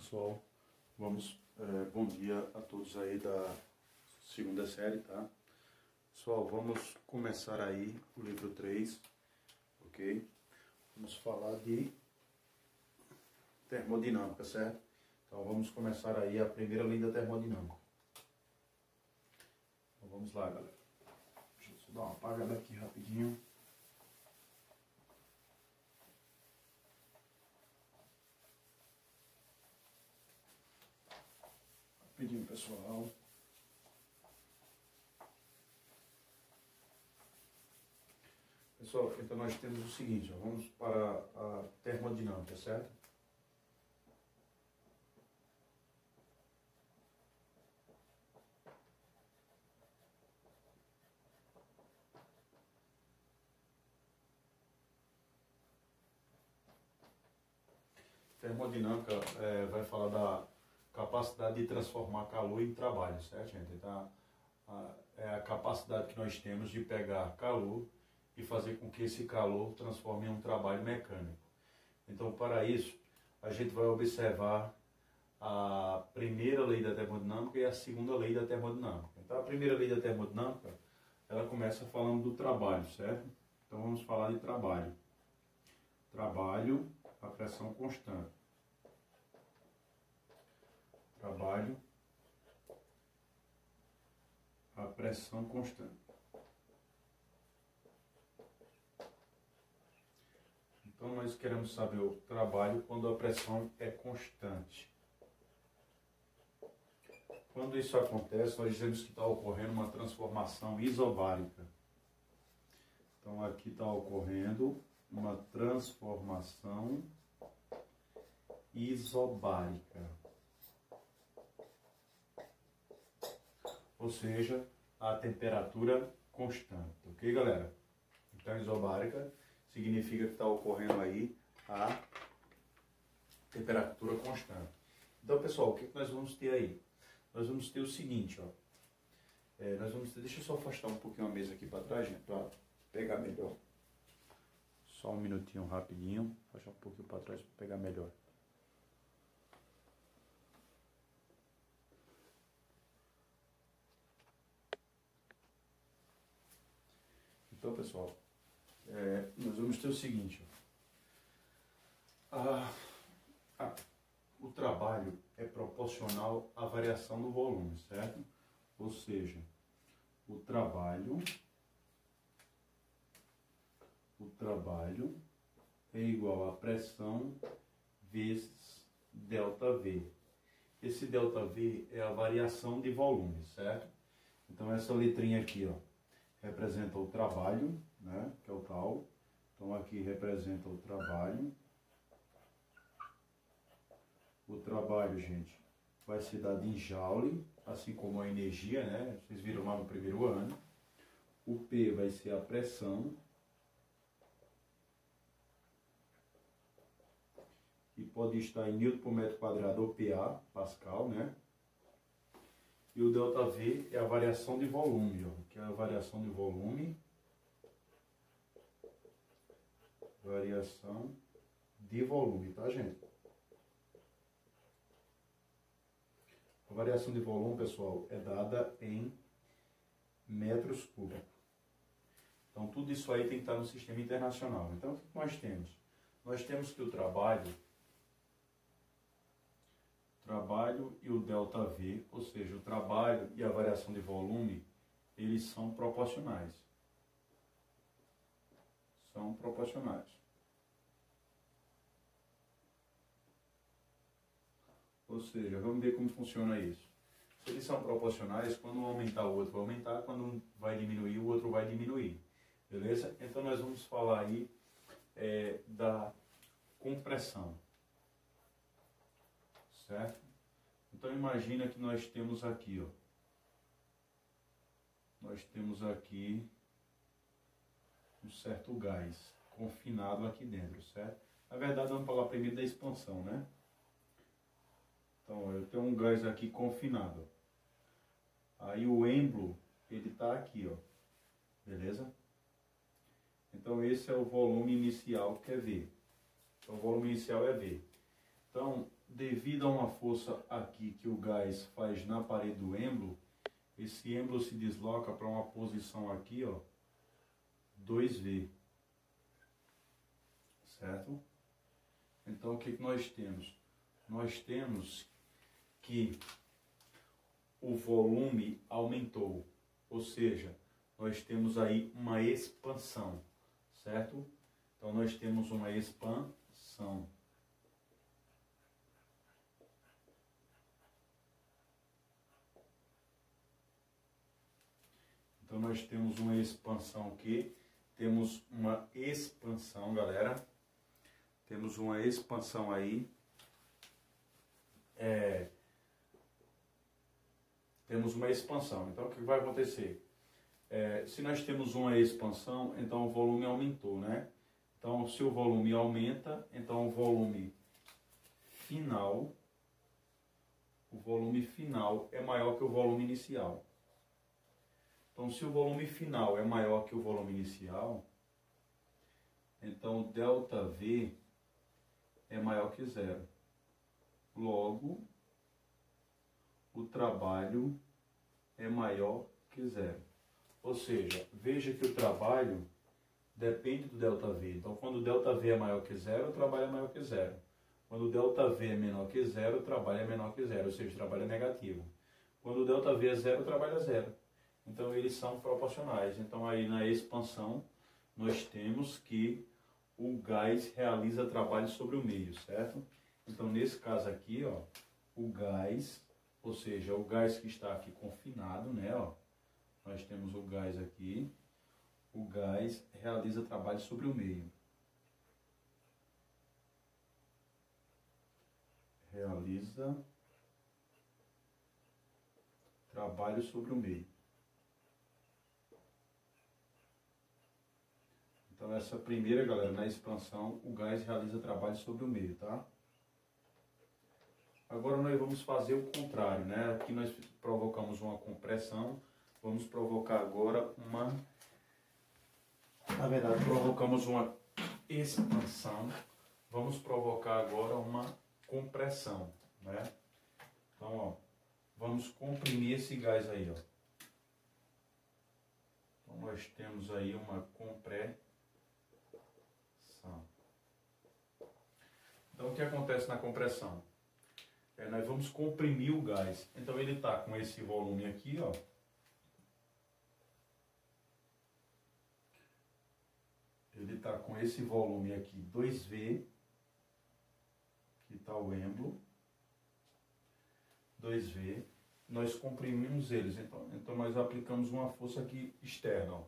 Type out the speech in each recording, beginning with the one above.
pessoal, bom dia a todos aí da segunda série, tá? Pessoal, vamos começar aí o livro 3, ok? Vamos falar de termodinâmica, certo? Então vamos começar aí a primeira lei da termodinâmica. Então vamos lá, galera. Deixa eu só dar uma apagada aqui rapidinho. Rapidinho, pessoal. Pessoal, então nós temos o seguinte, ó, vamos para a termodinâmica, certo? Termodinâmica vai falar da capacidade de transformar calor em trabalho, certo, gente? Então, é a capacidade que nós temos de pegar calor e fazer com que esse calor transforme em um trabalho mecânico. Então, para isso, a gente vai observar a primeira lei da termodinâmica e a segunda lei da termodinâmica. Então, a primeira lei da termodinâmica, ela começa falando do trabalho, certo? Então, vamos falar de trabalho. Trabalho, a pressão constante. Trabalho, a pressão constante. Então nós queremos saber o trabalho quando a pressão é constante. Quando isso acontece, nós dizemos que está ocorrendo uma transformação isobárica. Então aqui está ocorrendo uma transformação isobárica. Ou seja, a temperatura constante, ok, galera? Então, isobárica significa que está ocorrendo aí a temperatura constante. Então, pessoal, o que nós vamos ter aí? Nós vamos ter o seguinte, ó. Nós vamos ter, deixa eu só afastar um pouquinho a mesa aqui para trás, gente, para pegar melhor. Só um minutinho rapidinho, afastar um pouquinho para trás para pegar melhor. Então, pessoal, nós vamos ter o seguinte, o trabalho é proporcional à variação do volume, certo? Ou seja, o trabalho é igual a pressão vezes ΔV. Esse ΔV é a variação de volume, certo? Então essa letrinha aqui, ó, representa o trabalho, né, que é o tal. Então aqui representa o trabalho. O trabalho, gente, vai ser dado em joule, assim como a energia, né? Vocês viram lá no primeiro ano. O P vai ser a pressão. E pode estar em Newton por metro quadrado ou PA, Pascal, né? E o ΔV é a variação de volume, ó, que é a variação de volume. Variação de volume, tá, gente? A variação de volume, pessoal, é dada em metros cúbicos. Então, tudo isso aí tem que estar no sistema internacional. Então, o que nós temos? Nós temos que o trabalho e o ΔV, ou seja, o trabalho e a variação de volume, eles são proporcionais. São proporcionais. Ou seja, vamos ver como funciona isso. Se eles são proporcionais, quando um aumentar, o outro vai aumentar, quando um vai diminuir, o outro vai diminuir. Beleza? Então nós vamos falar aí da compressão. Certo? Então imagina que nós temos aqui, ó. Nós temos aqui um certo gás confinado aqui dentro, certo? Na verdade, vamos falar primeiro da expansão, né? Então, eu tenho um gás aqui confinado. Aí o êmbolo, ele está aqui, ó. Beleza? Então, esse é o volume inicial, que é V. Então, o volume inicial é V. Então, devido a uma força aqui que o gás faz na parede do êmbolo, esse êmbolo se desloca para uma posição aqui, ó, 2V, certo? Então, o que nós temos? Nós temos que o volume aumentou, ou seja, nós temos aí uma expansão, certo? Então, nós temos uma expansão. Então, nós temos uma expansão aqui. Temos uma expansão, galera. Temos uma expansão aí. Temos uma expansão. Então, o que vai acontecer? Se nós temos uma expansão, então o volume aumentou, né? Então, se o volume aumenta, então o volume final é maior que o volume inicial. Então, se o volume final é maior que o volume inicial, então o ΔV é maior que zero. Logo, o trabalho é maior que zero. Ou seja, veja que o trabalho depende do ΔV. Então, quando o ΔV é maior que zero, o trabalho é maior que zero. Quando o ΔV é menor que zero, o trabalho é menor que zero, ou seja, o trabalho é negativo. Quando o ΔV é zero, o trabalho é zero. Então, eles são proporcionais. Então, aí na expansão, nós temos que o gás realiza trabalho sobre o meio, certo? Então, nesse caso aqui, ó, o gás, ou seja, o gás que está aqui confinado, né, ó, nós temos o gás aqui, o gás realiza trabalho sobre o meio. Realiza trabalho sobre o meio. Então, essa primeira, galera, na expansão, o gás realiza trabalho sobre o meio, tá? Agora, nós vamos fazer o contrário, né? Aqui nós provocamos uma compressão, vamos provocar agora uma... Na verdade, provocamos uma expansão, vamos provocar agora uma compressão, né? Então, ó, vamos comprimir esse gás aí, ó. Então, nós temos aí uma compressão. Então, o que acontece na compressão? Nós vamos comprimir o gás. Então, ele está com esse volume aqui, ó. Ele está com esse volume aqui, 2V, que está o êmbolo, 2V. Nós comprimimos eles, então nós aplicamos uma força aqui externa, ó,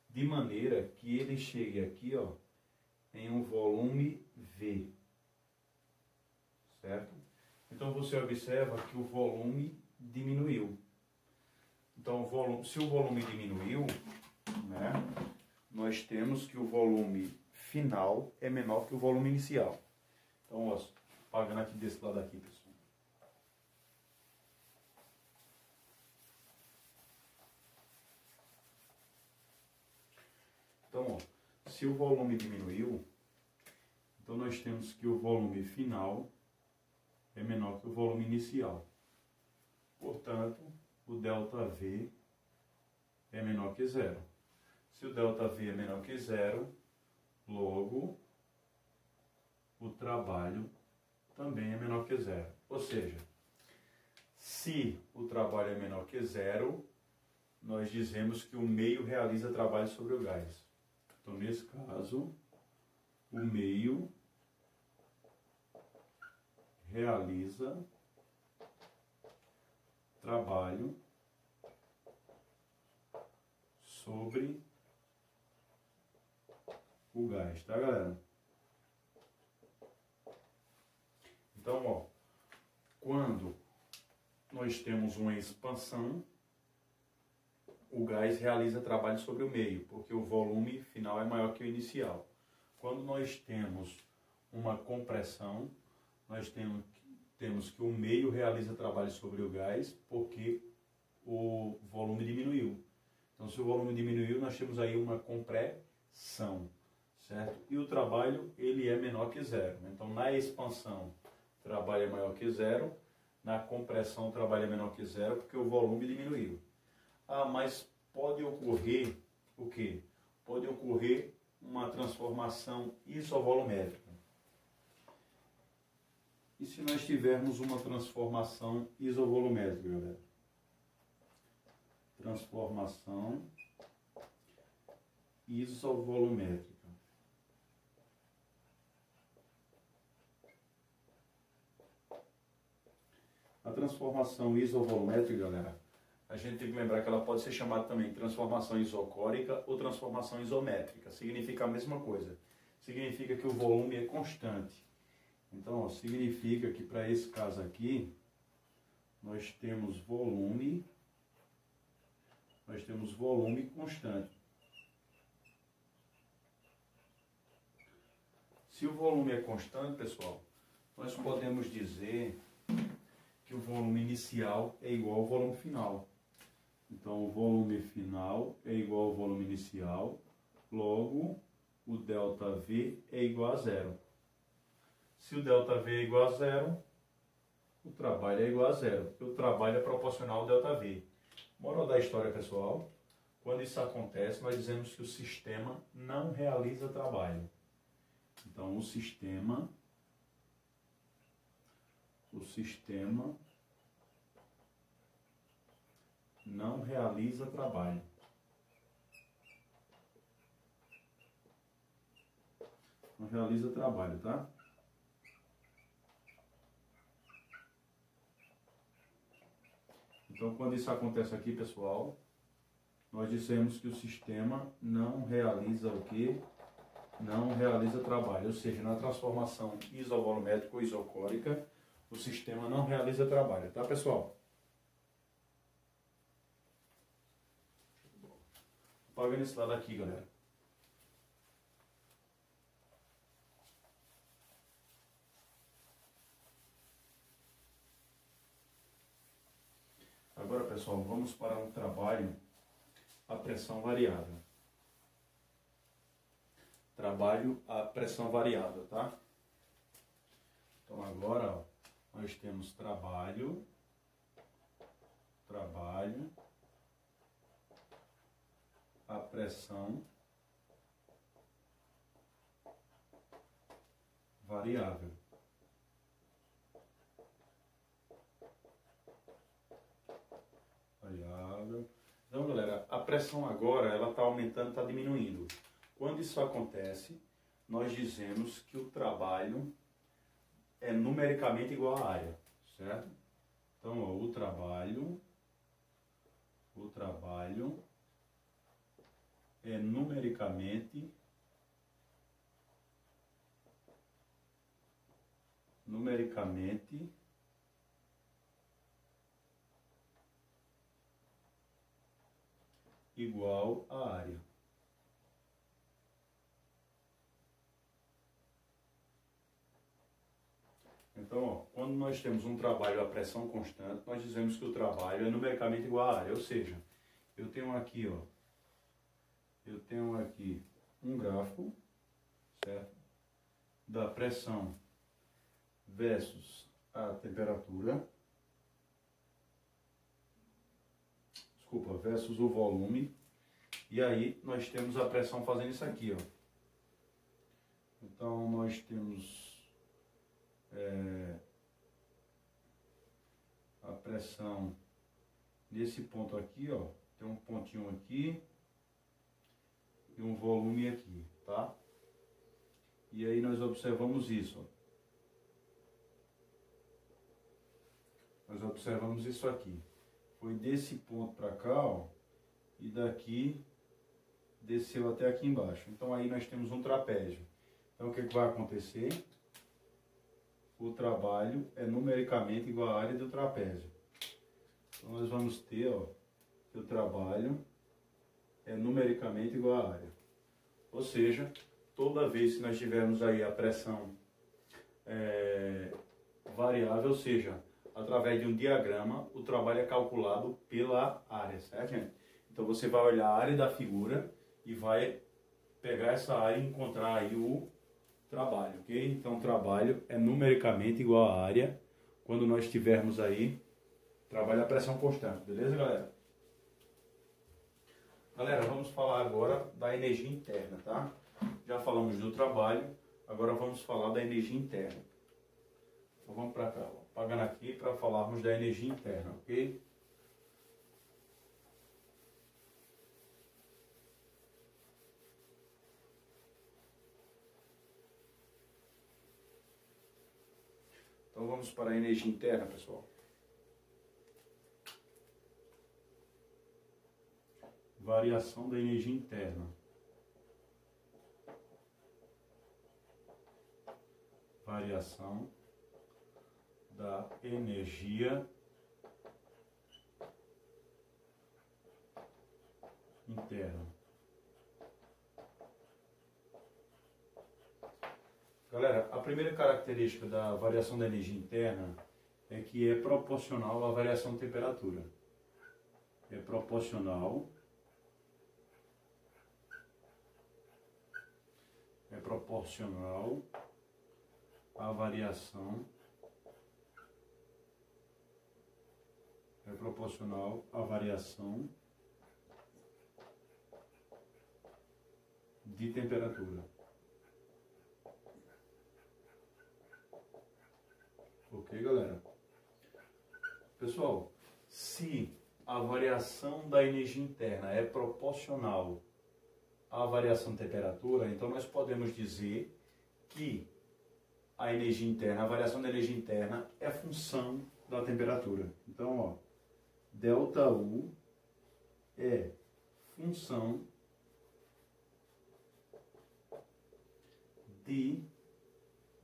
de maneira que ele chegue aqui, ó, em um volume V, certo? Então você observa que o volume diminuiu. Então se o volume diminuiu, né, nós temos que o volume final é menor que o volume inicial. Então, ó, apagando aqui desse lado aqui, pessoal. Então, ó, se o volume diminuiu, então nós temos que o volume final é menor que o volume inicial. Portanto, o ΔV é menor que zero. Se o ΔV é menor que zero, logo o trabalho também é menor que zero. Ou seja, se o trabalho é menor que zero, nós dizemos que o meio realiza trabalho sobre o gás. Então, nesse caso, o meio realiza trabalho sobre o gás, tá, galera? Então, ó, quando nós temos uma expansão, o gás realiza trabalho sobre o meio, porque o volume final é maior que o inicial. Quando nós temos uma compressão, nós temos que o meio realiza trabalho sobre o gás, porque o volume diminuiu. Então, se o volume diminuiu, nós temos aí uma compressão, certo? E o trabalho, ele é menor que zero. Então, na expansão, trabalho é maior que zero, na compressão o trabalho é menor que zero, porque o volume diminuiu. Ah, mas pode ocorrer o quê? Pode ocorrer uma transformação isovolumétrica. E se nós tivermos uma transformação isovolumétrica, galera? Transformação isovolumétrica. A transformação isovolumétrica, galera, a gente tem que lembrar que ela pode ser chamada também transformação isocórica ou transformação isométrica. Significa a mesma coisa. Significa que o volume é constante. Então, ó, significa que para esse caso aqui, nós temos volume constante. Se o volume é constante, pessoal, nós podemos dizer que o volume inicial é igual ao volume final. Então, o volume final é igual ao volume inicial, logo, o ΔV é igual a zero. Se o ΔV é igual a zero, o trabalho é igual a zero, porque o trabalho é proporcional ao ΔV. Moral da história, pessoal, quando isso acontece, nós dizemos que o sistema não realiza trabalho. Então, o sistema não realiza trabalho. Não realiza trabalho, tá? Então, quando isso acontece aqui, pessoal, nós dizemos que o sistema não realiza o quê? Não realiza trabalho. Ou seja, na transformação isovolumétrica ou isocórica, o sistema não realiza trabalho, tá, pessoal? Apagando esse lado aqui, galera. Agora, pessoal, vamos para um trabalho a pressão variável. Trabalho a pressão variável, tá? Então, agora, ó, nós temos trabalho, a pressão variável. Então, galera, a pressão agora, ela está aumentando, está diminuindo. Quando isso acontece, nós dizemos que o trabalho é numericamente igual à área, certo? Então, ó, o trabalho é numericamente igual à área. Então, ó, quando nós temos um trabalho a pressão constante, nós dizemos que o trabalho é numericamente igual à área. Ou seja, eu tenho aqui um gráfico, certo? Da pressão versus a temperatura, versus o volume, e aí nós temos a pressão fazendo isso aqui, ó. Então, nós temos a pressão nesse ponto aqui, ó, tem um pontinho aqui e um volume aqui, tá? E aí nós observamos isso, ó. Nós observamos isso aqui. Foi desse ponto para cá, ó, e daqui desceu até aqui embaixo. Então aí nós temos um trapézio. Então o que vai acontecer? O trabalho é numericamente igual à área do trapézio. Então nós vamos ter, ó, que o trabalho é numericamente igual à área. Ou seja, toda vez que nós tivermos aí a pressão variável, ou seja, através de um diagrama, o trabalho é calculado pela área, certo, gente? Então você vai olhar a área da figura e vai pegar essa área e encontrar aí o trabalho, ok? Então, trabalho é numericamente igual à área quando nós tivermos aí trabalho a pressão constante, beleza, galera? Galera, vamos falar agora da energia interna, tá? Já falamos do trabalho, agora vamos falar da energia interna. Então, vamos para cá, ó, apagando aqui para falarmos da energia interna, ok? Então vamos para a energia interna, pessoal. Variação da energia interna. Variação da energia interna. Galera, a primeira característica da variação da energia interna é que é proporcional à variação de temperatura. É proporcional à variação de temperatura. Ok, galera? Pessoal, se a variação da energia interna é proporcional à variação de temperatura, então nós podemos dizer que a energia interna, a variação da energia interna é função da temperatura. Então, ó, ΔU é função de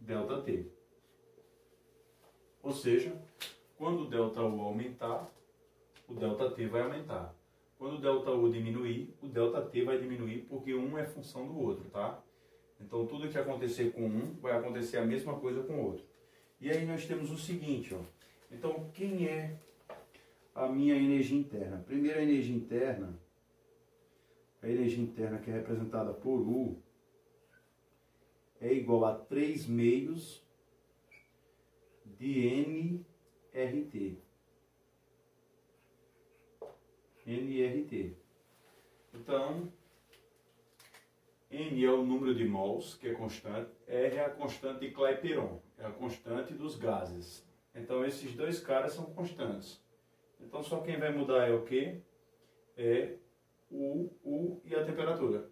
ΔT. Ou seja, quando o ΔU aumentar, o ΔT vai aumentar. Quando o ΔU diminuir, o ΔT vai diminuir, porque um é função do outro, tá? Então, tudo que acontecer com um, vai acontecer a mesma coisa com o outro. E aí nós temos o seguinte, ó. Então, quem é a minha energia interna? Primeiro, a energia interna que é representada por U, é igual a 3 meios de nRT. Então, N é o número de mols, que é constante, R é a constante de Clapeyron, é a constante dos gases. Então, esses dois caras são constantes. Então, só quem vai mudar é o quê? É o U e a temperatura.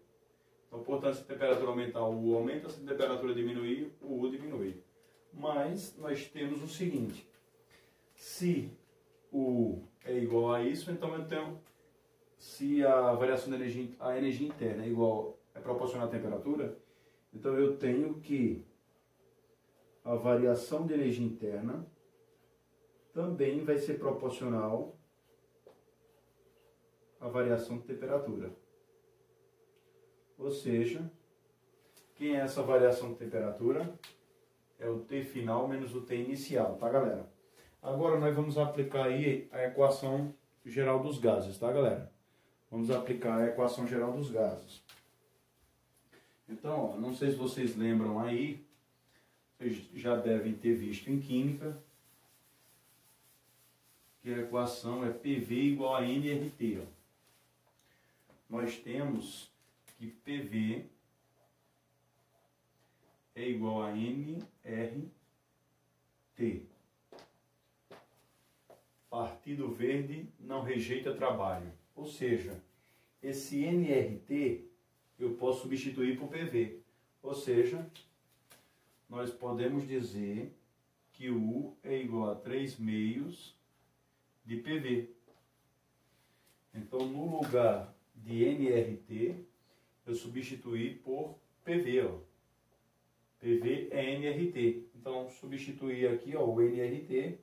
Então, portanto, se a temperatura aumentar, o U aumenta, se a temperatura diminuir, o U diminui. Mas, nós temos o seguinte, se o U é igual a isso, então eu tenho, se a variação da energia, a energia interna é proporcional à temperatura, então eu tenho que a variação de energia interna também vai ser proporcional à variação de temperatura. Ou seja, quem é essa variação de temperatura? É o T final menos o T inicial, tá, galera? Agora nós vamos aplicar aí a equação geral dos gases, tá, galera? Vamos aplicar a equação geral dos gases. Então, ó, não sei se vocês lembram aí, vocês já devem ter visto em química, que a equação é PV igual a nRT. Ó. Nós temos que PV é igual a nRT. Partido Verde não rejeita trabalho. Ou seja, esse nRT eu posso substituir por PV. Ou seja, nós podemos dizer que o U é igual a 3 meios de PV. Então, no lugar de nRT, eu substituí por PV. Ó. PV é nRT. Então, substituir aqui ó, o nRT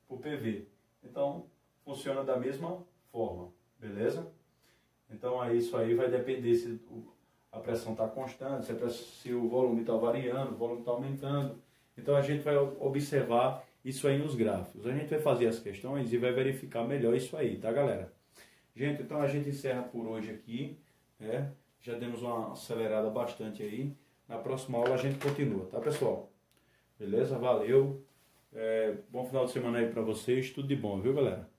por PV. Então, funciona da mesma forma, beleza? Então, aí, isso aí vai depender se a pressão está constante, se o volume está variando, o volume está aumentando. Então, a gente vai observar isso aí nos gráficos. A gente vai fazer as questões e vai verificar melhor isso aí, tá, galera? Gente, então a gente encerra por hoje aqui, né? Já demos uma acelerada bastante aí, Na próxima aula a gente continua, tá, pessoal? Beleza? Valeu. Bom final de semana aí para vocês. Tudo de bom, viu, galera?